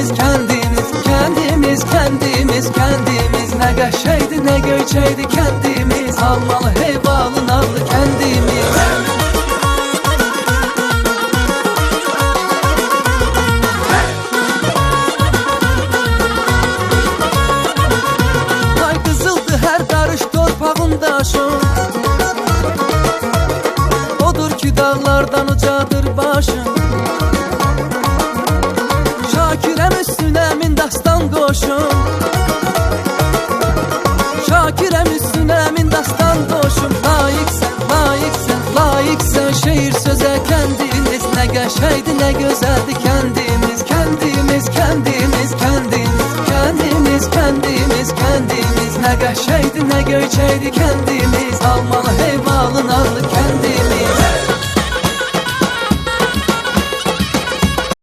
kendimiz Ne qəşəydi, nə göyçəydi kendimiz Almalı, heyvalı, narlı kendimiz Ay qızıldı hər qarış torpağın daşın Odur ki dağlardan ucadır başın Şakirəm üstünə min dastan qoşun Şakirəm üstünə min dastan qoşun Layiqsən şehir sözə kendimiz Ne qəşəydi, nə gözəldi kendimiz Kendimiz Ne qəşəydi, nə göyçəydi kendimiz Almalı, heyvalı, narlı kendimiz